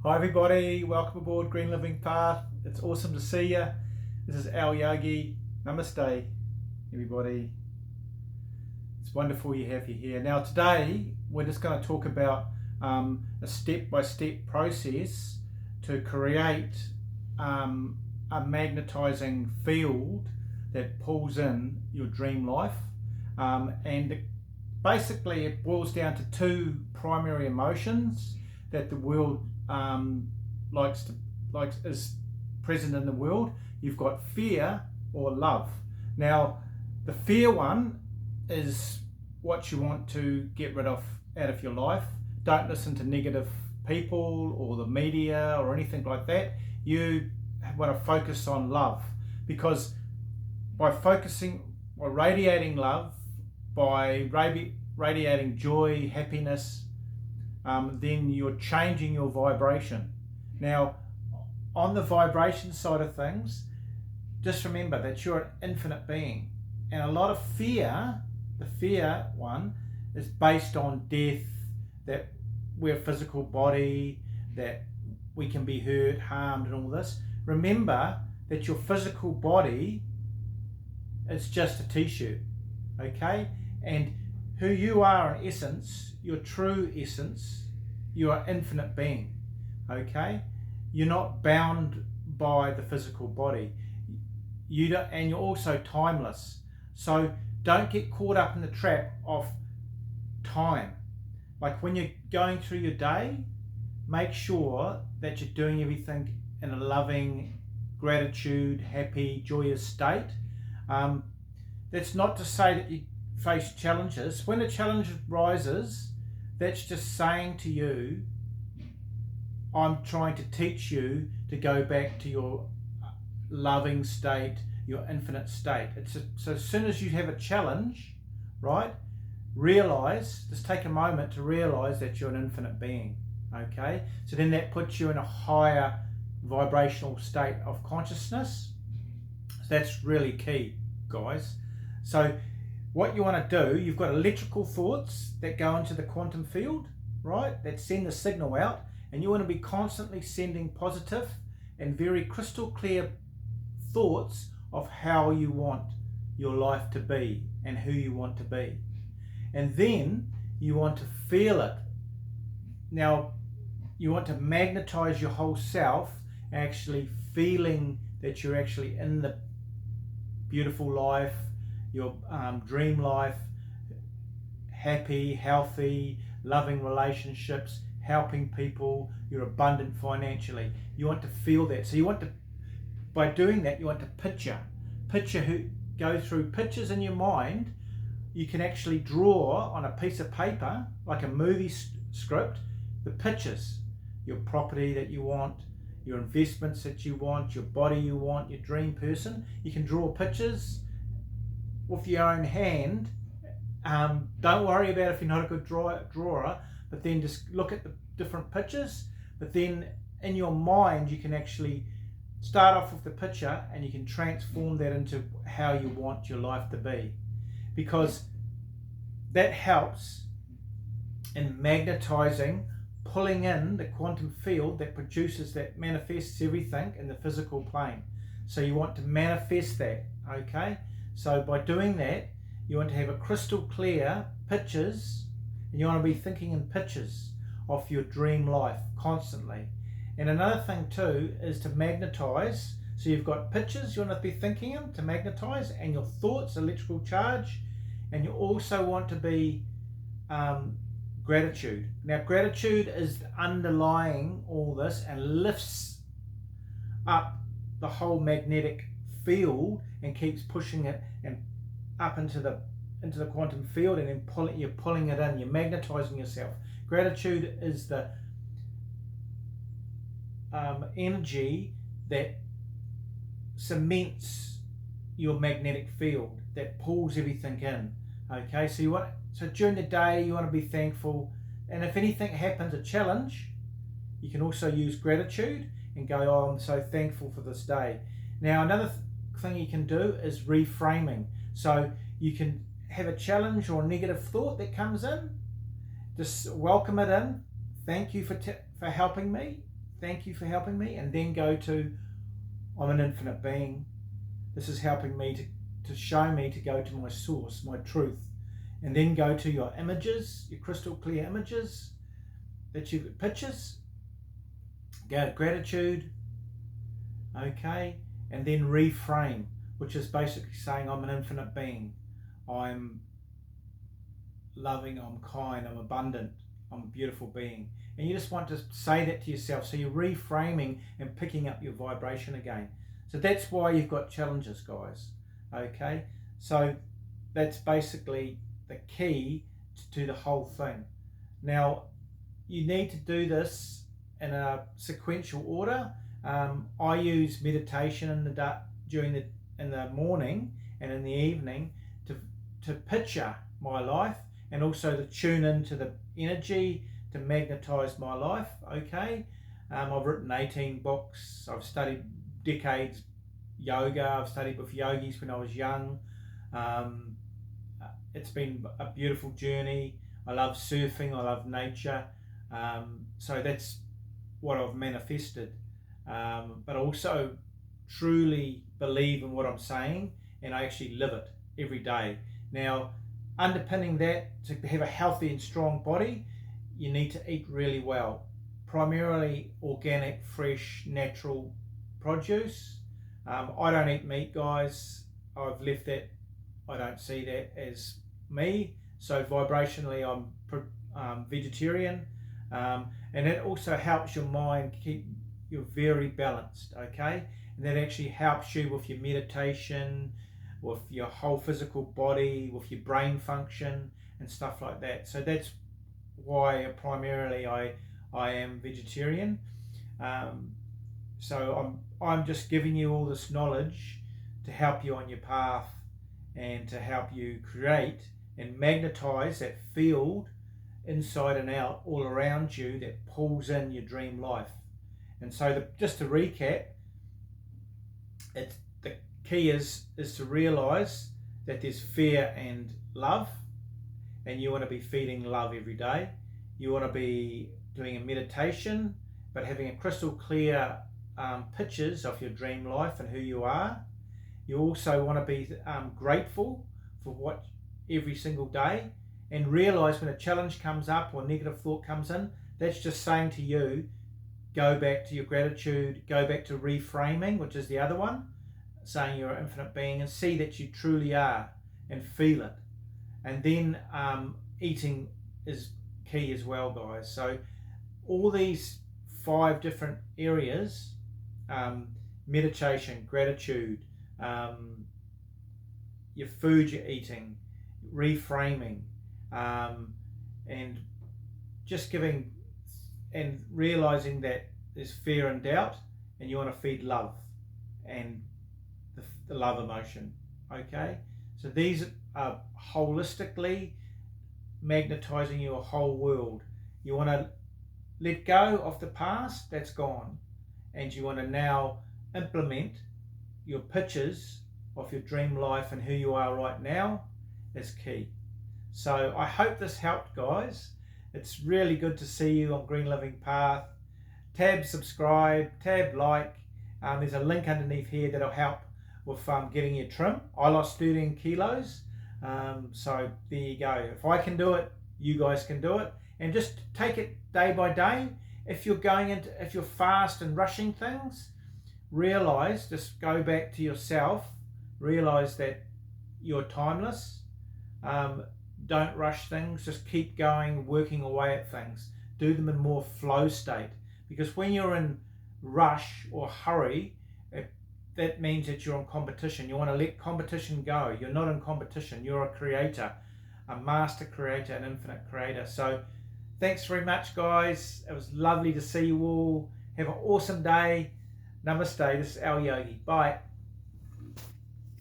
Hi everybody, welcome aboard Green Living Path. It's awesome to see you. This is Al Yogi. Namaste everybody. It's wonderful you have you here. Now today we're just going to talk about a step-by-step process to create a magnetizing field that pulls in your dream life, basically it boils down to two primary emotions that the world is present in the world. You've got fear or love. Now the fear one is what you want to get rid of out of your life. Don't listen to negative people or the media or anything like that. You want to focus on love, because by radiating love, by radiating joy, happiness, then you're changing your vibration. Now, on the vibration side of things, just remember that you're an infinite being. And a lot of fear, the fear one, is based on death, that we're a physical body, that we can be hurt, harmed, and all this. Remember that your physical body is just a t-shirt, okay? And who you are in essence, your true essence, you are infinite being, okay? You're not bound by the physical body. And you're also timeless. So don't get caught up in the trap of time. Like when you're going through your day, make sure that you're doing everything in a loving, gratitude, happy, joyous state. That's not to say that you face challenges. When a challenge rises, that's just saying to you, I'm trying to teach you to go back to your loving state, your infinite state. So as soon as you have a challenge, right, just take a moment to realize that you're an infinite being, okay? So then that puts you in a higher vibrational state of consciousness. So that's really key, guys. So what you want to do, you've got electrical thoughts that go into the quantum field, right, that send the signal out, and you want to be constantly sending positive and very crystal clear thoughts of how you want your life to be and who you want to be. And then you want to feel it. Now, you want to magnetize your whole self, actually feeling that you're actually in the beautiful life, your dream life, happy, healthy, loving relationships, helping people, you're abundant financially. You want to feel that. So by doing that, you want to go through pictures in your mind. You can actually draw on a piece of paper, like a movie script, the pictures, your property that you want, your investments that you want, your body you want, your dream person. You can draw pictures with your own hand. Don't worry about if you're not a good drawer, but then just look at the different pictures. But then in your mind, you can actually start off with the picture and you can transform that into how you want your life to be, because that helps in magnetizing, pulling in the quantum field that manifests everything in the physical plane. So you want to manifest that, okay? So by doing that, you want to have a crystal clear pictures, and you want to be thinking in pictures of your dream life constantly. And another thing too is to magnetize. So you've got pictures you want to be thinking in to magnetize, and your thoughts, electrical charge, and you also want to be gratitude. Now gratitude is underlying all this and lifts up the whole magnetic field and keeps pushing it and up into the quantum field, and then you're pulling it in, you're magnetizing yourself. Gratitude is the energy that cements your magnetic field, that pulls everything in, okay? So during the day you want to be thankful, and if anything happens, a challenge, you can also use gratitude and go, oh, I'm so thankful for this day. Now another thing you can do is reframing. So you can have a challenge or a negative thought that comes in, just welcome it in. Thank you for helping me. thank you for helping me, and then go to I'm an infinite being. This is helping me to show me to go to my source, my truth. And then go to your images, your crystal clear images that you've pictures. Go to gratitude, okay, and then reframe, which is basically saying I'm an infinite being. I'm loving, I'm kind, I'm abundant, I'm a beautiful being. And you just want to say that to yourself. So you're reframing and picking up your vibration again. So that's why you've got challenges, guys. Okay, so that's basically the key to the whole thing. Now, you need to do this in a sequential order. I use meditation in the morning and in the evening to picture my life, and also to tune into the energy to magnetize my life. Okay, I've written 18 books. I've studied decades yoga. I've studied with yogis when I was young. It's been a beautiful journey. I love surfing. I love nature. So that's what I've manifested. But also truly believe in what I'm saying, and I actually live it every day. Now, underpinning that, to have a healthy and strong body, you need to eat really well. Primarily organic, fresh, natural produce. I don't eat meat, guys. I've left that. I don't see that as me. So vibrationally, I'm vegetarian. And it also helps your mind keep you very balanced, okay? And that actually helps you with your meditation, with your whole physical body, with your brain function and stuff like that. So that's why primarily I am vegetarian. So I'm just giving you all this knowledge to help you on your path, and to help you create and magnetize that field inside and out all around you that pulls in your dream life. And so just to recap, the key is to realize that there's fear and love, and you want to be feeding love every day. You want to be doing a meditation, but having a crystal clear pictures of your dream life and who you are. You also want to be grateful for what every single day, and realize when a challenge comes up or negative thought comes in, that's just saying to you, go back to your gratitude, go back to reframing, which is the other one, saying you're an infinite being, and see that you truly are, and feel it. And then eating is key as well, guys. So all these 5 different areas, meditation, gratitude, your food you're eating, reframing, and just giving and realizing that there's fear and doubt, and you want to feed love and the love emotion. Okay, so these are holistically magnetizing your whole world. You want to let go of the past that's gone, and you want to now implement your pictures of your dream life and who you are right now is key. So I hope this helped, guys. It's really good to see you on Green Living Path. Tab subscribe, tab like. There's a link underneath here that'll help with getting your trim. I lost 13 kilos. So there you go. If I can do it, you guys can do it. And just take it day by day. If you're fast and rushing things, realize, just go back to yourself, realize that you're timeless. Don't rush things, just keep going, working away at things. Do them in more flow state, because when you're in rush or hurry, that means that you're in competition. You want to let competition go. You're not in competition, you're a creator, a master creator, an infinite creator. So thanks very much, guys. It was lovely to see you all. Have an awesome day. Namaste. This is Al Yogi. Bye.